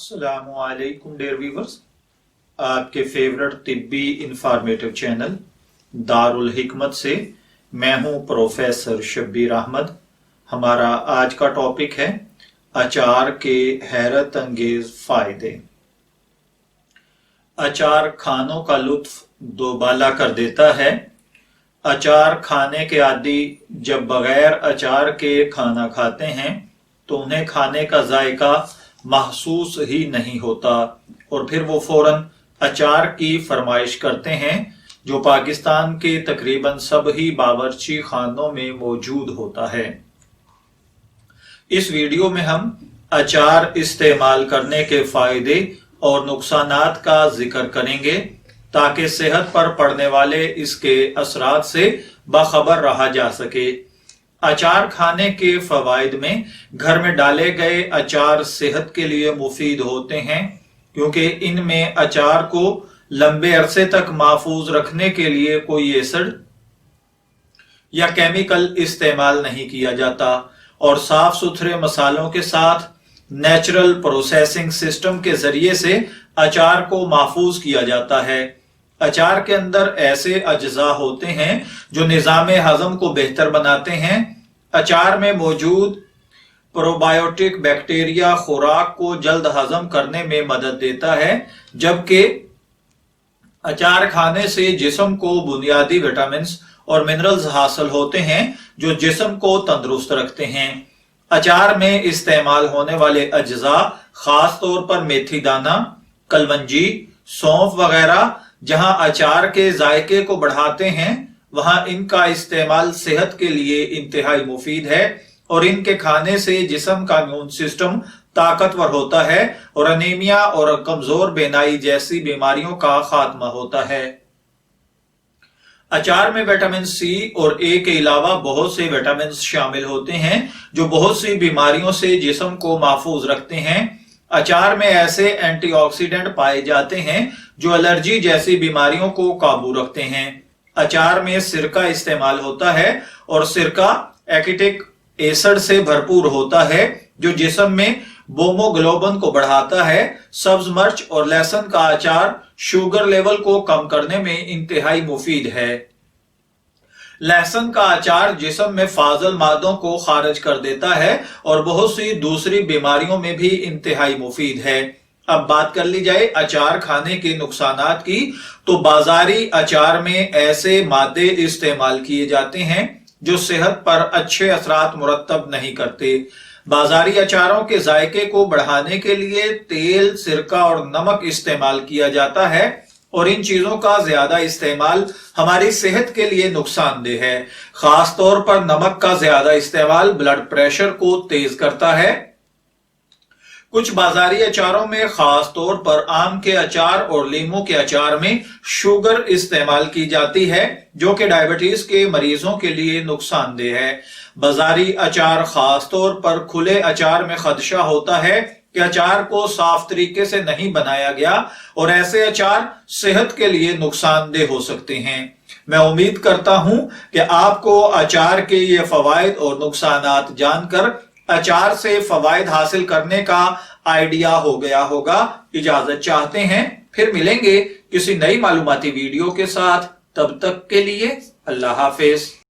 अस्सलामु अलैकुम dear viewers, आपके फेवरेट तिब्बी इंफॉर्मेटिव चैनल दारुल हिकमत से मैं हूं प्रोफेसर शब्बीर अहमद। हमारा आज का टॉपिक है अचार के हैरत अंगेज फायदे। अचार खानों का लुत्फ दोबाला कर देता है। अचार खाने के आदी जब बगैर अचार के खाना खाते हैं तो उन्हें खाने का जायका महसूस ही नहीं होता और फिर वो फौरन अचार की फरमाइश करते हैं, जो पाकिस्तान के तकरीबन सभी बावर्ची खानों में मौजूद होता है। इस वीडियो में हम अचार इस्तेमाल करने के फायदे और नुकसानात का जिक्र करेंगे ताकि सेहत पर पड़ने वाले इसके असरात से बाखबर रहा जा सके। अचार खाने के फवाइद में घर में डाले गए अचार सेहत के लिए मुफीद होते हैं, क्योंकि इनमें अचार को लंबे अरसे तक महफूज रखने के लिए कोई एसिड या केमिकल इस्तेमाल नहीं किया जाता और साफ सुथरे मसालों के साथ नेचुरल प्रोसेसिंग सिस्टम के जरिए से अचार को महफूज किया जाता है। अचार के अंदर ऐसे अज्जा होते हैं जो निज़ाम हजम को बेहतर बनाते हैं। अचार में मौजूद प्रोबायोटिक बैक्टीरिया खुराक को जल्द हजम करने में मदद देता है, जबकि अचार खाने से जिस्म को बुनियादी विटामिन और मिनरल्स हासिल होते हैं जो जिस्म को तंदुरुस्त रखते हैं। अचार में इस्तेमाल होने वाले अज्जा खास तौर पर मेथी दाना, कलवंजी, सौंफ वगैरह जहां अचार के जायके को बढ़ाते हैं, वहां इनका इस्तेमाल सेहत के लिए इंतहाई मुफीद है और इनके खाने से जिस्म का इम्यून सिस्टम ताकतवर होता है और अनीमिया और कमजोर बेनाई जैसी बीमारियों का खात्मा होता है। अचार में विटामिन सी और ए के अलावा बहुत से विटामिन शामिल होते हैं जो बहुत सी बीमारियों से जिस्म को महफूज रखते हैं। अचार में ऐसे एंटीऑक्सीडेंट पाए जाते हैं जो एलर्जी जैसी बीमारियों को काबू रखते हैं। अचार में सिरका इस्तेमाल होता है और सिरका एसिटिक एसिड से भरपूर होता है जो जिस्म में बोमोग्लोबिन को बढ़ाता है। सब्ज मिर्च और लहसुन का अचार शुगर लेवल को कम करने में इंतहाई मुफीद है। लहसुन का अचार जिस्म में फाजल मादों को खारिज कर देता है और बहुत सी दूसरी बीमारियों में भी इंतहाई मुफीद है। अब बात कर ली जाए अचार खाने के नुकसानात की, तो बाजारी अचार में ऐसे मादे इस्तेमाल किए जाते हैं जो सेहत पर अच्छे असरात मुरत्तब नहीं करते। बाजारी अचारों के जायके को बढ़ाने के लिए तेल, सिरका और नमक इस्तेमाल किया जाता है और इन चीजों का ज्यादा इस्तेमाल हमारी सेहत के लिए नुकसानदेह है। खास तौर पर नमक का ज्यादा इस्तेमाल ब्लड प्रेशर को तेज करता है। कुछ बाजारी अचारों में खास तौर पर आम के अचार और लीमू के अचार में शुगर इस्तेमाल की जाती है, जो कि डायबिटीज के मरीजों के लिए नुकसानदेह है। बाजारी अचार खास तौर पर खुले अचार में खदशा होता है कि अचार को साफ तरीके से नहीं बनाया गया और ऐसे अचार सेहत के लिए नुकसानदेह हो सकते हैं। मैं उम्मीद करता हूं कि आपको अचार के ये फवायद और नुकसानात जानकर अचार से फवायद हासिल करने का आइडिया हो गया होगा। इजाजत चाहते हैं, फिर मिलेंगे किसी नई मालूमाती वीडियो के साथ। तब तक के लिए अल्लाह हाफिज।